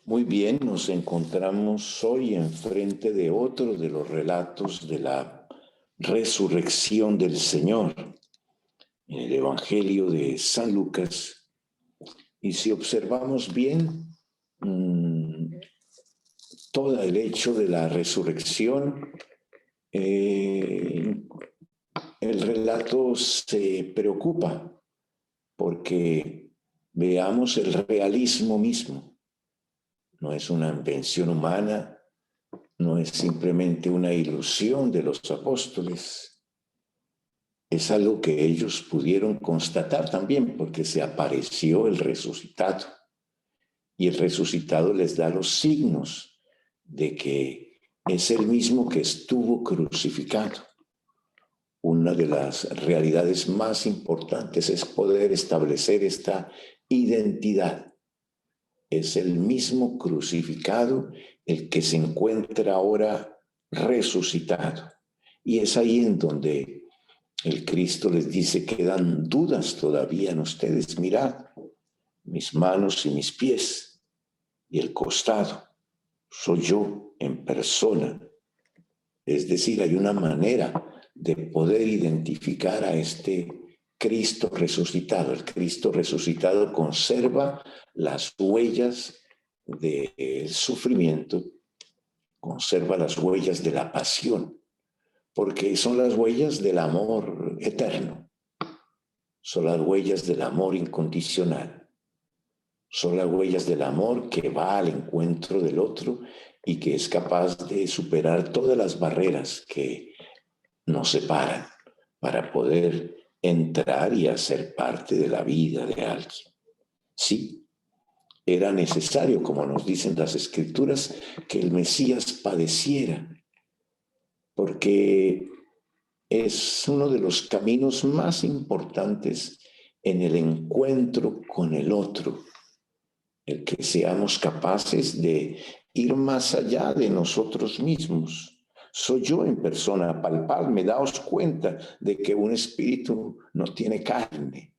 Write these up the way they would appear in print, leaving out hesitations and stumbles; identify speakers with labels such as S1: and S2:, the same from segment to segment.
S1: Muy bien, nos encontramos hoy enfrente de otro de los relatos de la resurrección del Señor en el Evangelio de San Lucas. Y si observamos bien, todo el hecho de la resurrección, el relato se preocupa porque veamos el realismo mismo. No es una invención humana, no es simplemente una ilusión de los apóstoles, es algo que ellos pudieron constatar también porque se apareció el resucitado y el resucitado les da los signos de que es el mismo que estuvo crucificado. Una de las realidades más importantes es poder establecer esta identidad. Es el mismo crucificado el que se encuentra ahora resucitado. Y es ahí en donde el Cristo les dice: quedan dudas todavía en ustedes. Mirad mis manos y mis pies y el costado. Soy yo en persona. Es decir, hay una manera de poder identificar a este Cristo resucitado. El Cristo resucitado conserva las huellas del sufrimiento, conserva las huellas de la pasión, porque son las huellas del amor eterno, son las huellas del amor incondicional, son las huellas del amor que va al encuentro del otro y que es capaz de superar todas las barreras que nos separan para poder entrar y hacer parte de la vida de alguien. Sí, era necesario, como nos dicen las Escrituras, que el Mesías padeciera, porque es uno de los caminos más importantes en el encuentro con el otro, el que seamos capaces de ir más allá de nosotros mismos. Soy yo en persona, palpadme, daos cuenta de que un espíritu no tiene carne.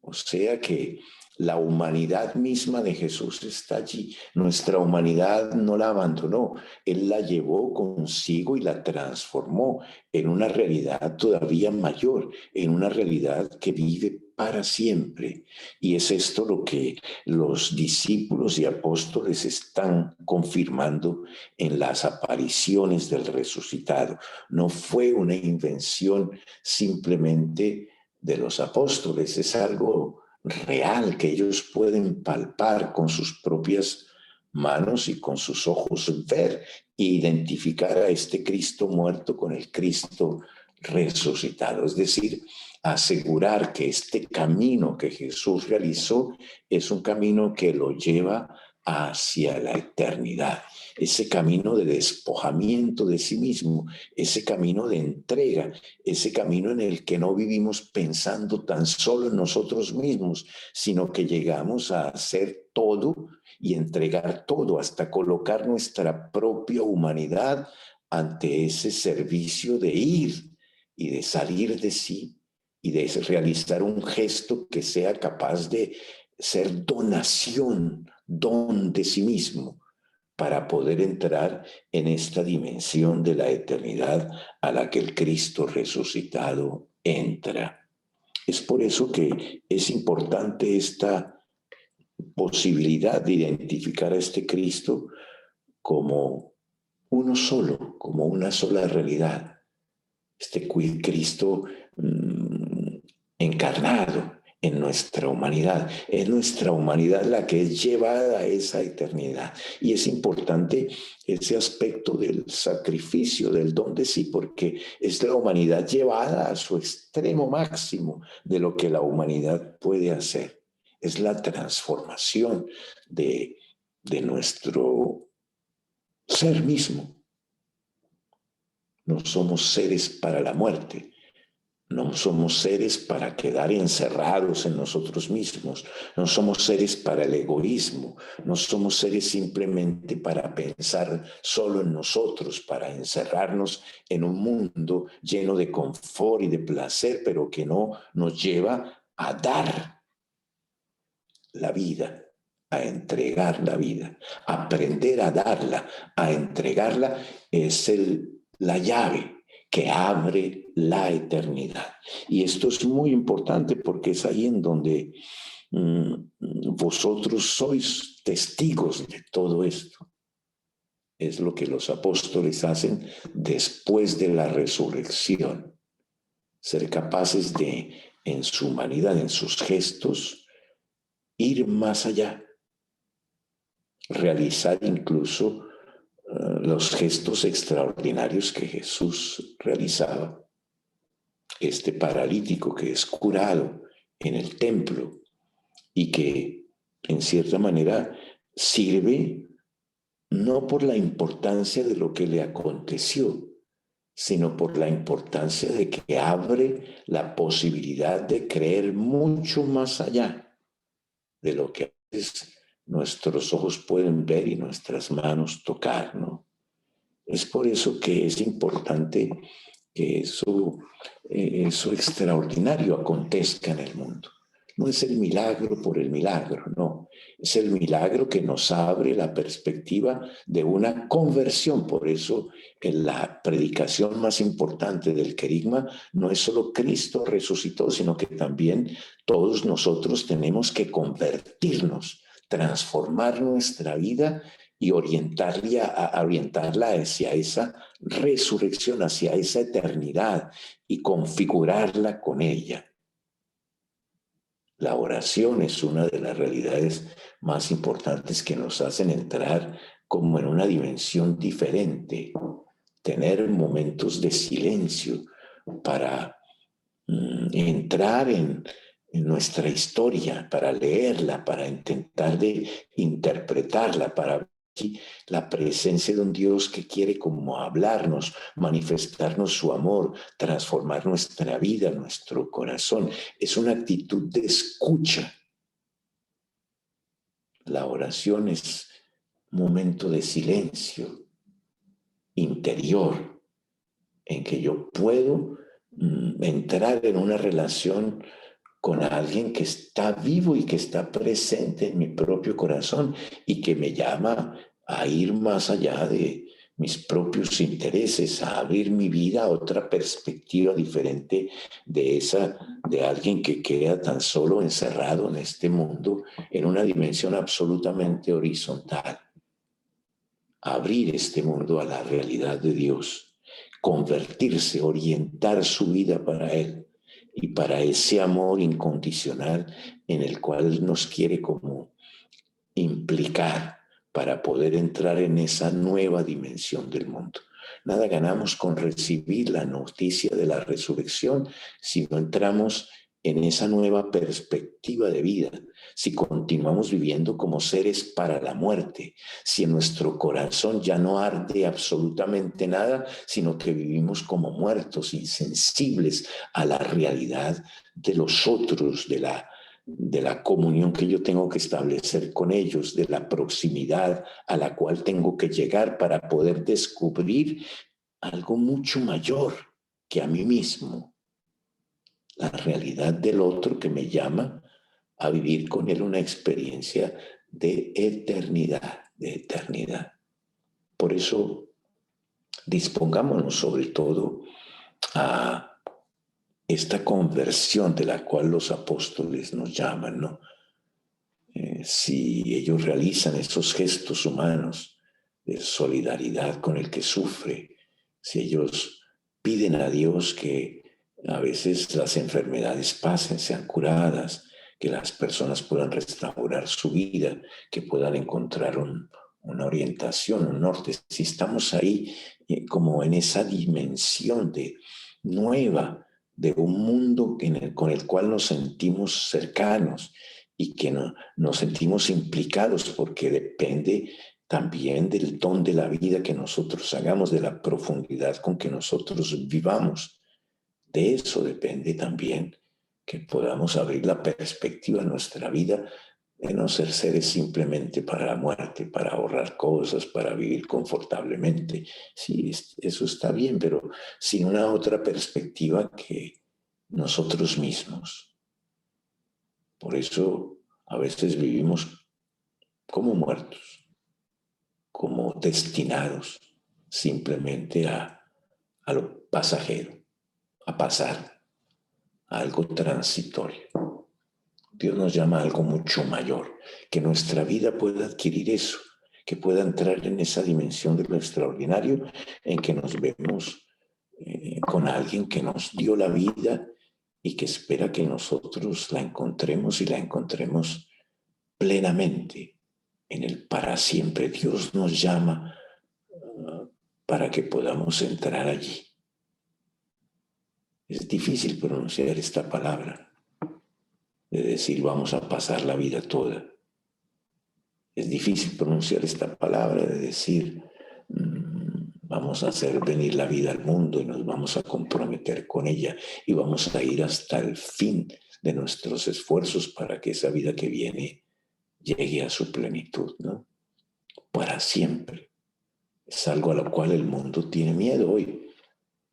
S1: O sea que la humanidad misma de Jesús está allí. Nuestra humanidad no la abandonó. Él la llevó consigo y la transformó en una realidad todavía mayor, en una realidad que vive para siempre. Y es esto lo que los discípulos y apóstoles están confirmando en las apariciones del resucitado. No fue una invención simplemente de los apóstoles, es algo real que ellos pueden palpar con sus propias manos y con sus ojos, ver e identificar a este Cristo muerto con el Cristo resucitado. Es decir, asegurar que este camino que Jesús realizó es un camino que lo lleva hacia la eternidad. Ese camino de despojamiento de sí mismo, ese camino de entrega, ese camino en el que no vivimos pensando tan solo en nosotros mismos, sino que llegamos a hacer todo y entregar todo, hasta colocar nuestra propia humanidad ante ese servicio de ir y de salir de sí y de realizar un gesto que sea capaz de ser donación, don de sí mismo, para poder entrar en esta dimensión de la eternidad a la que el Cristo resucitado entra. Es por eso que es importante esta posibilidad de identificar a este Cristo como uno solo, como una sola realidad. Este Cristo encarnado en nuestra humanidad. Es nuestra humanidad la que es llevada a esa eternidad. Y es importante ese aspecto del sacrificio, del don de sí, porque es la humanidad llevada a su extremo máximo de lo que la humanidad puede hacer. Es la transformación de nuestro ser mismo. No somos seres para la muerte. No somos seres para quedar encerrados en nosotros mismos. No somos seres para el egoísmo. No somos seres simplemente para pensar solo en nosotros, para encerrarnos en un mundo lleno de confort y de placer, pero que no nos lleva a dar la vida, a entregar la vida. Aprender a darla, a entregarla, es la llave que abre la eternidad. Y esto es muy importante porque es ahí en donde vosotros sois testigos de todo esto. Es lo que los apóstoles hacen después de la resurrección. Ser capaces de, en su humanidad, en sus gestos, ir más allá. Realizar incluso los gestos extraordinarios que Jesús realizaba. Este paralítico que es curado en el templo y que en cierta manera sirve no por la importancia de lo que le aconteció, sino por la importancia de que abre la posibilidad de creer mucho más allá de lo que a veces nuestros ojos pueden ver y nuestras manos tocar, ¿no? Es por eso que es importante que eso extraordinario acontezca en el mundo. No es el milagro por el milagro, no. Es el milagro que nos abre la perspectiva de una conversión. Por eso en la predicación más importante del querigma no es solo Cristo resucitó, sino que también todos nosotros tenemos que convertirnos, transformar nuestra vida y orientarla hacia esa resurrección, hacia esa eternidad y configurarla con ella. La oración es una de las realidades más importantes que nos hacen entrar como en una dimensión diferente, tener momentos de silencio para entrar en nuestra historia, para leerla, para intentar de interpretarla, para la presencia de un Dios que quiere como hablarnos, manifestarnos su amor, transformar nuestra vida, nuestro corazón. Es una actitud de escucha. La oración es un momento de silencio interior en que yo puedo entrar en una relación con alguien que está vivo y que está presente en mi propio corazón y que me llama a ir más allá de mis propios intereses, a abrir mi vida a otra perspectiva diferente de esa de alguien que queda tan solo encerrado en este mundo en una dimensión absolutamente horizontal. Abrir este mundo a la realidad de Dios, convertirse, orientar su vida para Él y para ese amor incondicional en el cual nos quiere como implicar para poder entrar en esa nueva dimensión del mundo. Nada ganamos con recibir la noticia de la resurrección si no entramos en esa nueva perspectiva de vida, si continuamos viviendo como seres para la muerte, si en nuestro corazón ya no arde absolutamente nada, sino que vivimos como muertos, insensibles a la realidad de los otros, de la comunión que yo tengo que establecer con ellos, de la proximidad a la cual tengo que llegar para poder descubrir algo mucho mayor que a mí mismo, la realidad del otro que me llama a vivir con él una experiencia de eternidad, de eternidad. Por eso dispongámonos sobre todo a esta conversión de la cual los apóstoles nos llaman, ¿no? Si ellos realizan esos gestos humanos de solidaridad con el que sufre, si ellos piden a Dios que a veces las enfermedades pasen, sean curadas, que las personas puedan restaurar su vida, que puedan encontrar una orientación, un norte. Si estamos ahí como en esa dimensión nueva de un mundo con el cual nos sentimos cercanos y que nos sentimos implicados porque depende también del don de la vida que nosotros hagamos, de la profundidad con que nosotros vivamos. De eso depende también que podamos abrir la perspectiva de nuestra vida de no ser seres simplemente para la muerte, para ahorrar cosas, para vivir confortablemente. Sí, eso está bien, pero sin una otra perspectiva que nosotros mismos. Por eso a veces vivimos como muertos, como destinados simplemente a lo pasajero, a pasar, a algo transitorio. Dios nos llama a algo mucho mayor, que nuestra vida pueda adquirir eso, que pueda entrar en esa dimensión de lo extraordinario en que nos vemos con alguien que nos dio la vida y que espera que nosotros la encontremos y la encontremos plenamente en el para siempre. Dios nos llama para que podamos entrar allí. Es difícil pronunciar esta palabra, de decir vamos a pasar la vida toda. Es difícil pronunciar esta palabra de decir vamos a hacer venir la vida al mundo y nos vamos a comprometer con ella y vamos a ir hasta el fin de nuestros esfuerzos para que esa vida que viene llegue a su plenitud, ¿no? Para siempre. Es algo a lo cual el mundo tiene miedo hoy,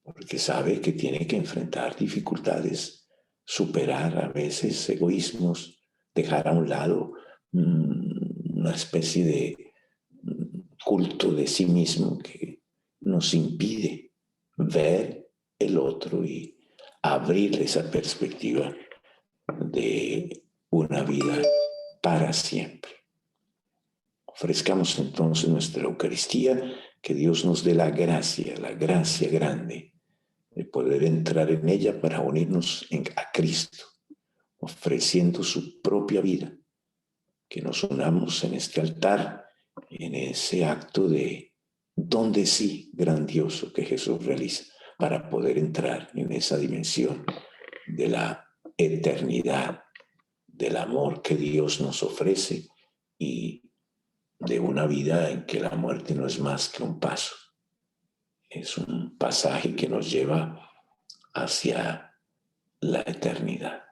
S1: porque sabe que tiene que enfrentar dificultades, superar a veces egoísmos, dejar a un lado una especie de culto de sí mismo que nos impide ver el otro y abrir esa perspectiva de una vida para siempre. Ofrezcamos entonces nuestra Eucaristía, que Dios nos dé la gracia grande de poder entrar en ella para unirnos a Cristo, ofreciendo su propia vida, que nos unamos en este altar, en ese acto de don de sí grandioso que Jesús realiza para poder entrar en esa dimensión de la eternidad, del amor que Dios nos ofrece y de una vida en que la muerte no es más que un paso. Es un pasaje que nos lleva hacia la eternidad.